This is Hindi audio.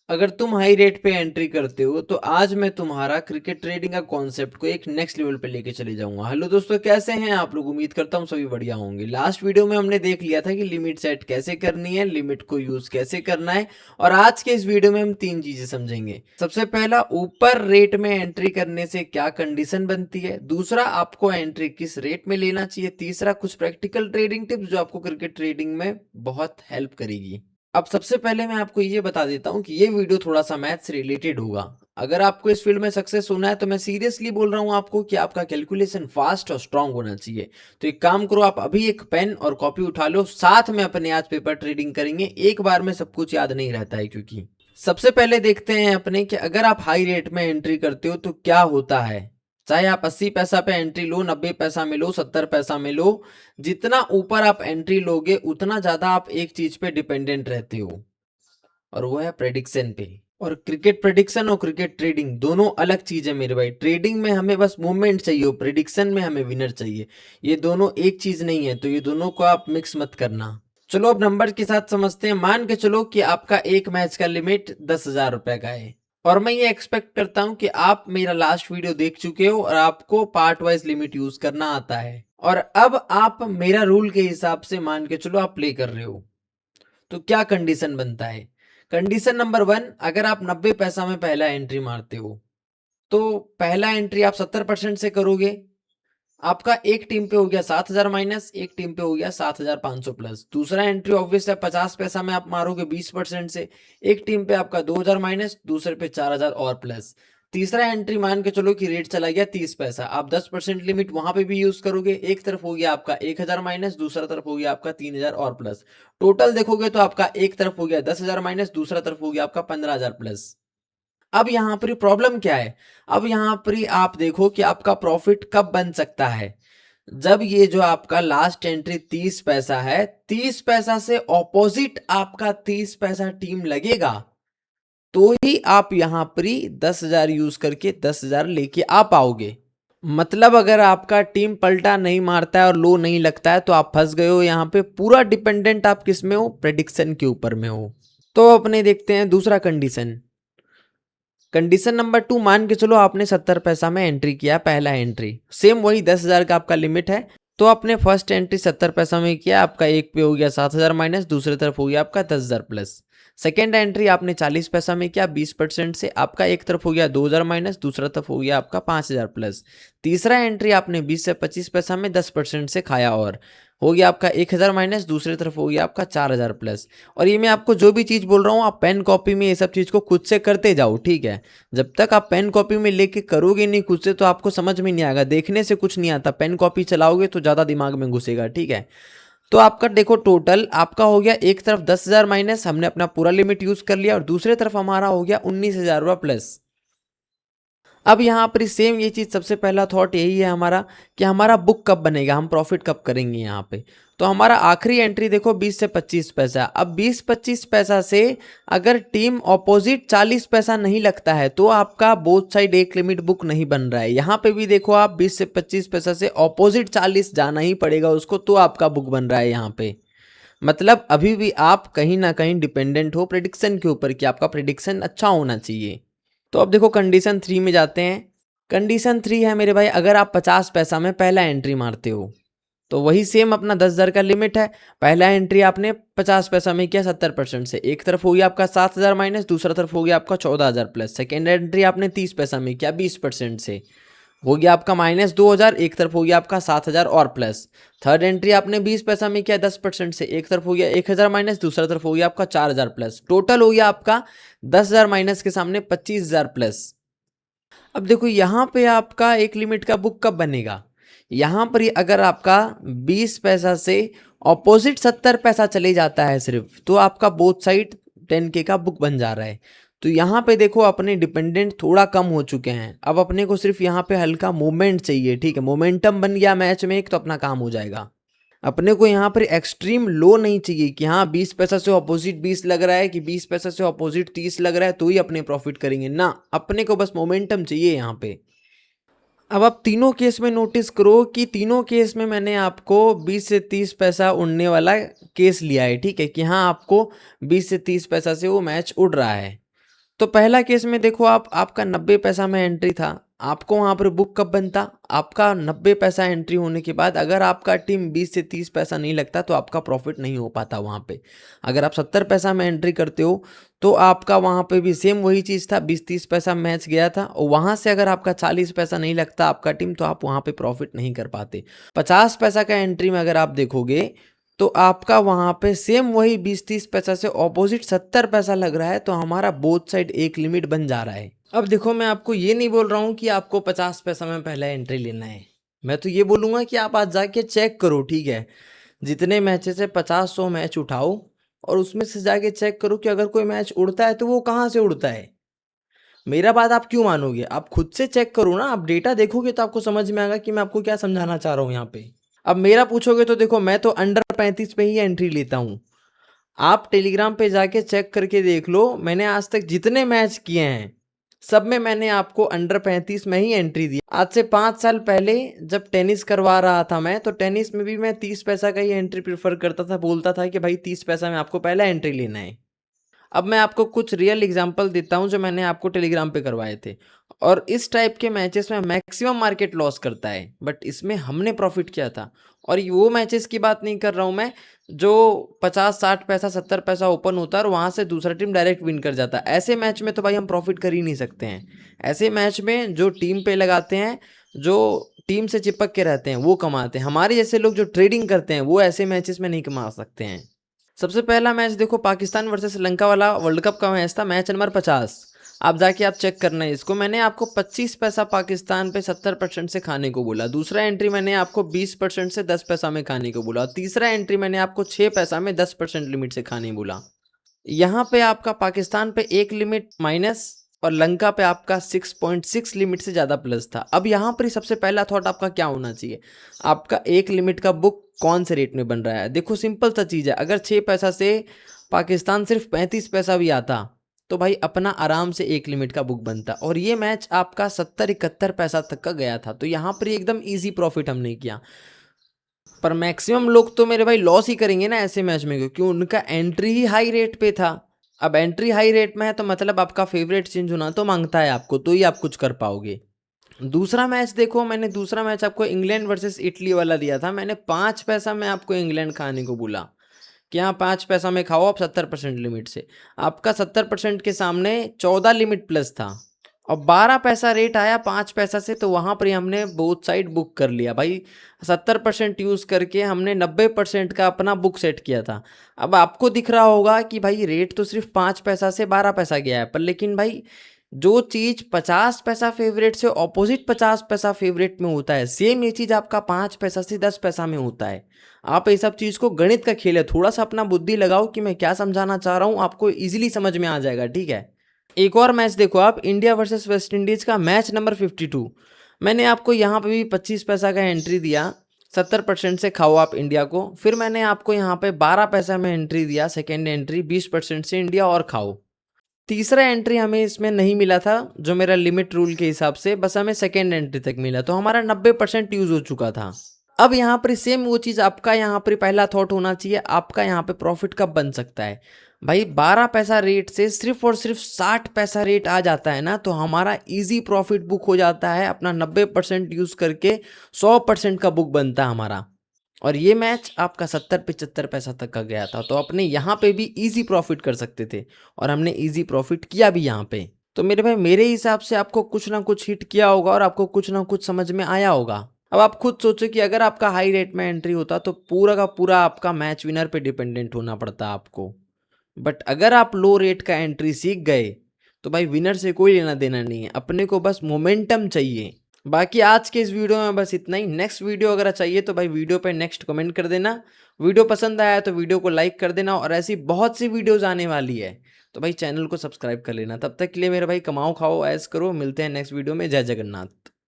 अगर तुम हाई रेट पे एंट्री करते हो तो आज मैं तुम्हारा क्रिकेट ट्रेडिंग का कॉन्सेप्ट को एक नेक्स्ट लेवल पे लेके चले जाऊंगा। हेलो दोस्तों, कैसे हैं आप लोग? उम्मीद करता हूँ सभी बढ़िया होंगे। लास्ट वीडियो में हमने देख लिया था कि लिमिट सेट कैसे करनी है, लिमिट को यूज कैसे करना है, और आज के इस वीडियो में हम तीन चीजें समझेंगे। सबसे पहला, ऊपर रेट में एंट्री करने से क्या कंडीशन बनती है। दूसरा, आपको एंट्री किस रेट में लेना चाहिए। तीसरा, कुछ प्रैक्टिकल ट्रेडिंग टिप्स जो आपको क्रिकेट ट्रेडिंग में बहुत हेल्प करेगी। अब सबसे पहले मैं आपको ये बता देता हूँ कि ये वीडियो थोड़ा सा मैथ से रिलेटेड होगा। अगर आपको इस फील्ड में सक्सेस होना है तो मैं सीरियसली बोल रहा हूँ आपको कि आपका कैलकुलेशन फास्ट और स्ट्रांग होना चाहिए। तो एक काम करो, आप अभी एक पेन और कॉपी उठा लो, साथ में अपने आज पेपर ट्रेडिंग करेंगे। एक बार में सब कुछ याद नहीं रहता है, क्योंकि सबसे पहले देखते हैं अपने कि अगर आप हाई रेट में एंट्री करते हो तो क्या होता है। चाहे आप 80 पैसा पे एंट्री लो, 90 पैसा में लो, 70 पैसा में लो, जितना ऊपर आप एंट्री लोगे उतना ज्यादा आप एक चीज पे डिपेंडेंट रहते हो, और वो है प्रेडिक्शन पे। और क्रिकेट प्रेडिक्शन और क्रिकेट ट्रेडिंग दोनों अलग चीज है मेरे भाई। ट्रेडिंग में हमें बस मूवमेंट चाहिए, प्रेडिक्शन में हमें विनर चाहिए। ये दोनों एक चीज नहीं है, तो ये दोनों को आप मिक्स मत करना। चलो अब नंबर के साथ समझते हैं। मान के चलो कि आपका एक मैच का लिमिट 10,000 रुपए का है, और मैं ये एक्सपेक्ट करता हूं कि आप मेरा लास्ट वीडियो देख चुके हो और आपको पार्ट वाइज लिमिट यूज करना आता है, और अब आप मेरा रूल के हिसाब से मान के चलो आप प्ले कर रहे हो। तो क्या कंडीशन बनता है। कंडीशन नंबर वन, अगर आप 90 पैसा में पहला एंट्री मारते हो तो पहला एंट्री आप 70% से करोगे। आपका एक टीम पे हो गया 7,000 माइनस, एक टीम पे हो गया 7,500 प्लस। दूसरा एंट्री ऑब्वियस है 50 पैसा में आप मारोगे 20% से, एक टीम पे आपका 2,000 माइनस, दूसरे पे 4,000 और प्लस। तीसरा एंट्री मान के चलो कि रेट चला गया 30 पैसा, आप 10% लिमिट वहां पे भी यूज करोगे। एक तरफ हो गया आपका 1,000 माइनस, दूसरा तरफ हो गया आपका 3,000 और प्लस। टोटल देखोगे तो आपका एक तरफ हो गया 10,000 माइनस, दूसरा तरफ हो गया आपका 15,000 प्लस। अब यहां पर प्रॉब्लम क्या है। अब यहां पर आप देखो कि आपका प्रॉफिट कब बन सकता है। जब ये जो आपका लास्ट एंट्री 30 पैसा है, 30 पैसा से ऑपोजिट आपका 30 पैसा टीम लगेगा, तो ही आप यहां पर 10,000 यूज करके 10,000 लेके आ पाओगे। मतलब अगर आपका टीम पलटा नहीं मारता है और लो नहीं लगता है तो आप फंस गए हो। यहां पे पूरा डिपेंडेंट आप किस में हो, प्रेडिक्शन के ऊपर में हो। तो अपने देखते हैं दूसरा कंडीशन। कंडीशन नंबर टू, मान के चलो आपने 70 पैसा में एंट्री किया, पहला एंट्री सेम वही 10,000 का आपका लिमिट है। तो आपने फर्स्ट एंट्री 70 पैसा में किया, आपका एक पे हो गया 7,000 माइनस, दूसरी तरफ हो गया आपका 10,000 प्लस। सेकेंड एंट्री आपने 40 पैसा में किया 20% से, आपका एक तरफ हो गया 2,000 माइनस, दूसरा तरफ हो गया आपका 5,000 प्लस। तीसरा एंट्री आपने 20 से 25 पैसा में 10% से खाया, और हो गया आपका 1,000 माइनस, दूसरी तरफ हो गया आपका 4,000 प्लस। और ये मैं आपको जो भी चीज बोल रहा हूँ आप पेन कॉपी में ये सब चीज को खुद से करते जाओ, ठीक है। जब तक आप पेन कॉपी में लेके करोगे नहीं खुद से तो आपको समझ में नहीं आएगा, देखने से कुछ नहीं आता, पेन कॉपी चलाओगे तो ज्यादा दिमाग में घुसेगा, ठीक है। तो आपका देखो टोटल आपका हो गया, एक तरफ 10,000 माइनस, हमने अपना पूरा लिमिट यूज कर लिया, और दूसरे तरफ हमारा हो गया 19,000 रुपये प्लस। अब यहाँ पर सेम ये चीज, सबसे पहला थॉट यही है हमारा कि हमारा बुक कब बनेगा, हम प्रॉफिट कब करेंगे यहाँ पे। तो हमारा आखिरी एंट्री देखो 20 से 25 पैसा। अब 20-25 पैसा से अगर टीम ऑपोजिट 40 पैसा नहीं लगता है तो आपका बोथ साइड एक लिमिट बुक नहीं बन रहा है। यहाँ पे भी देखो आप 20 से 25 पैसा से ऑपोजिट 40 जाना ही पड़ेगा उसको, तो आपका बुक बन रहा है यहाँ पे। मतलब अभी भी आप कहीं ना कहीं डिपेंडेंट हो प्रिडिक्शन के ऊपर कि आपका प्रिडिक्शन अच्छा होना चाहिए। तो अब देखो कंडीशन थ्री में जाते हैं। कंडीशन थ्री है मेरे भाई, अगर आप 50 पैसा में पहला एंट्री मारते हो तो वही सेम अपना 10,000 का लिमिट है। पहला एंट्री आपने 50 पैसा में किया 70% से, एक तरफ हो गया आपका 7,000 माइनस, दूसरा तरफ हो गया आपका 14,000 प्लस। सेकेंड एंट्री आपने 30 पैसा में किया 20% से, हो गया आपका माइनस 2,000, एक तरफ हो गया आपका 7,000 और प्लस। थर्ड एंट्री आपने 20 पैसा में किया 10% से, एक तरफ हो गया 1,000 माइनस, दूसरा तरफ हो गया आपका 4,000 प्लस। टोटल हो गया आपका 10,000 माइनस के सामने 25,000 प्लस। अब देखो यहाँ पे आपका एक लिमिट का बुक कब बनेगा। यहाँ पर ही अगर आपका 20 पैसा से ऑपोजिट 70 पैसा चले जाता है सिर्फ, तो आपका बोथ साइड 10K का बुक बन जा रहा है। तो यहाँ पे देखो अपने डिपेंडेंट थोड़ा कम हो चुके हैं। अब अपने को सिर्फ यहाँ पे हल्का मूवमेंट चाहिए, ठीक है। मोमेंटम बन गया मैच में एक, तो अपना काम हो जाएगा। अपने को यहाँ पर एक्सट्रीम लो नहीं चाहिए कि हाँ 20 पैसा से ऑपोजिट 20 लग रहा है, कि 20 पैसा से ऑपोजिट 30 लग रहा है तो ही अपने प्रॉफिट करेंगे ना। अपने को बस मोमेंटम चाहिए यहाँ पे। अब आप तीनों केस में नोटिस करो कि तीनों केस में मैंने आपको 20 से 30 पैसा उड़ने वाला केस लिया है, ठीक है, कि हाँ आपको 20 से 30 पैसा से वो मैच उड़ रहा है। तो पहला केस में देखो आपका 90 पैसा में एंट्री था, आपको वहाँ पर बुक कब बनता? आपका 90 पैसा एंट्री होने के बाद अगर आपका टीम 20 से 30 पैसा नहीं लगता तो आपका प्रॉफिट नहीं हो पाता वहाँ पे। अगर आप 70 पैसा में एंट्री करते हो तो आपका वहाँ पे भी सेम वही चीज़ था, 20-30 पैसा मैच गया था और वहाँ से अगर आपका 40 पैसा नहीं लगता आपका टीम तो आप वहाँ पे प्रॉफिट नहीं कर पाते। 50 पैसा का एंट्री में अगर आप देखोगे तो आपका वहाँ पे सेम वही 20-30 पैसा से ऑपोजिट 70 पैसा लग रहा है, तो हमारा बोथ साइड एक लिमिट बन जा रहा है। अब देखो मैं आपको ये नहीं बोल रहा हूँ कि आपको 50 पैसा में पहला एंट्री लेना है, मैं तो ये बोलूँगा कि आप आज जाके चेक करो, ठीक है, जितने मैचेस है 50-100 मैच उठाओ और उसमें से जाके चेक करो कि अगर कोई मैच उड़ता है तो वो कहाँ से उड़ता है। मेरा बात आप क्यों मानोगे, आप खुद से चेक करो ना, आप डेटा देखोगे तो आपको समझ में आएगा कि मैं आपको क्या समझाना चाह रहा हूँ यहाँ पे। अब मेरा पूछोगे तो देखो मैं तो अंडर 35 पे ही एंट्री लेता हूँ। आप टेलीग्राम पे जाके चेक करके देख लो, मैंने आज तक जितने मैच किए हैं सब में मैंने आपको अंडर 35 में ही एंट्री दी। आज से 5 साल पहले जब टेनिस करवा रहा था मैं, तो टेनिस में भी मैं 30 पैसा का ही एंट्री प्रेफर करता था, बोलता था कि भाई 30 पैसा में आपको पहला एंट्री लेना है। अब मैं आपको कुछ रियल एग्जांपल देता हूं जो मैंने आपको टेलीग्राम पे करवाए थे, और इस टाइप के मैचेस में मैक्सिमम मार्केट लॉस करता है बट इसमें हमने प्रॉफिट किया था। और ये वो मैचेस की बात नहीं कर रहा हूं मैं जो 50-60 पैसा 70 पैसा ओपन होता है और वहां से दूसरा टीम डायरेक्ट विन कर जाता है। ऐसे मैच में तो भाई हम प्रॉफिट कर ही नहीं सकते हैं। ऐसे मैच में जो टीम पे लगाते हैं, जो टीम से चिपक के रहते हैं वो कमाते हैं। हमारे जैसे लोग जो ट्रेडिंग करते हैं वो ऐसे मैचेस में नहीं कमा सकते हैं। सबसे पहला मैच देखो पाकिस्तान वर्सेस श्रीलंका वाला वर्ल्ड कप का मैच था, मैच नंबर 50। आप जाके आप चेक करना है इसको। मैंने आपको 25 पैसा पाकिस्तान पे 70% से खाने को बोला। दूसरा एंट्री मैंने आपको 20% से 10 पैसा में खाने को बोला। और तीसरा एंट्री मैंने आपको 6 पैसा में 10% लिमिट से खाने बोला। यहाँ पे आपका पाकिस्तान पे एक लिमिट माइनस और लंका पे आपका 6.6 लिमिट से ज़्यादा प्लस था। अब यहाँ पर सबसे पहला थॉट आपका क्या होना चाहिए, आपका एक लिमिट का बुक कौन से रेट में बन रहा है। देखो सिंपल सा चीज़ है, अगर 6 पैसा से पाकिस्तान सिर्फ 35 पैसा भी आता तो भाई अपना आराम से एक लिमिट का बुक बनता। और ये मैच आपका 70-71 पैसा तक का गया था, तो यहाँ पर एकदम ईजी प्रॉफिट हमने किया। पर मैक्सिमम लोग तो मेरे भाई लॉस ही करेंगे ना ऐसे मैच में, क्योंकि उनका एंट्री ही हाई रेट पे था। अब एंट्री हाई रेट में है तो मतलब आपका फेवरेट चेंज होना तो मांगता है आपको, तो ही आप कुछ कर पाओगे। दूसरा मैच देखो, मैंने दूसरा मैच आपको इंग्लैंड वर्सेस इटली वाला दिया था। मैंने 5 पैसा में आपको इंग्लैंड खाने को बोला कि हाँ 5 पैसा में खाओ आप 70% लिमिट से। आपका 70% के सामने 14 लिमिट प्लस था और 12 पैसा रेट आया 5 पैसा से, तो वहाँ पर ही हमने बोथ साइड बुक कर लिया भाई। 70% यूज़ करके हमने 90% का अपना बुक सेट किया था। अब आपको दिख रहा होगा कि भाई रेट तो सिर्फ 5 पैसा से 12 पैसा गया है, पर लेकिन भाई जो चीज़ 50 पैसा फेवरेट से ऑपोजिट 50 पैसा फेवरेट में होता है, सेम ये चीज़ आपका 5 पैसा से 10 पैसा में होता है। आप ये सब चीज़ को गणित का खेल है, थोड़ा सा अपना बुद्धि लगाओ कि मैं क्या समझाना चाह रहा हूँ, आपको इजीली समझ में आ जाएगा, ठीक है। एक और मैच देखो आप, इंडिया वर्सेस वेस्ट इंडीज़ का मैच नंबर 52। मैंने आपको यहाँ पे भी 25 पैसा का एंट्री दिया, 70% से खाओ आप इंडिया को। फिर मैंने आपको यहाँ पे 12 पैसा में एंट्री दिया, सेकेंड एंट्री 20% से इंडिया और खाओ। तीसरा एंट्री हमें इसमें नहीं मिला था जो मेरा लिमिट रूल के हिसाब से, बस हमें सेकेंड एंट्री तक मिला, तो हमारा 90% यूज हो चुका था। अब यहाँ पर सेम वो चीज़ आपका यहाँ पर पहला थॉट होना चाहिए, आपका यहाँ पे प्रॉफिट कब बन सकता है भाई। 12 पैसा रेट से सिर्फ और सिर्फ 60 पैसा रेट आ जाता है ना, तो हमारा इजी प्रॉफिट बुक हो जाता है। अपना 90% यूज करके 100% का बुक बनता है हमारा। और ये मैच आपका 70-75 पैसा तक का गया था, तो अपने यहाँ पे भी इजी प्रॉफिट कर सकते थे और हमने इजी प्रॉफिट किया भी यहाँ पे। तो मेरे भाई मेरे हिसाब से आपको कुछ ना कुछ हिट किया होगा और आपको कुछ ना कुछ समझ में आया होगा। अब आप खुद सोचो कि अगर आपका हाई रेट में एंट्री होता तो पूरा का पूरा आपका मैच विनर पे डिपेंडेंट होना पड़ता आपको। बट अगर आप लो रेट का एंट्री सीख गए तो भाई विनर से कोई लेना देना नहीं है, अपने को बस मोमेंटम चाहिए। बाकी आज के इस वीडियो में बस इतना ही। नेक्स्ट वीडियो अगर चाहिए तो भाई वीडियो पे नेक्स्ट कमेंट कर देना। वीडियो पसंद आया तो वीडियो को लाइक कर देना, और ऐसी बहुत सी वीडियोस आने वाली है तो भाई चैनल को सब्सक्राइब कर लेना। तब तक के लिए मेरे भाई कमाओ खाओ ऐश करो, मिलते हैं नेक्स्ट वीडियो में। जय जगन्नाथ।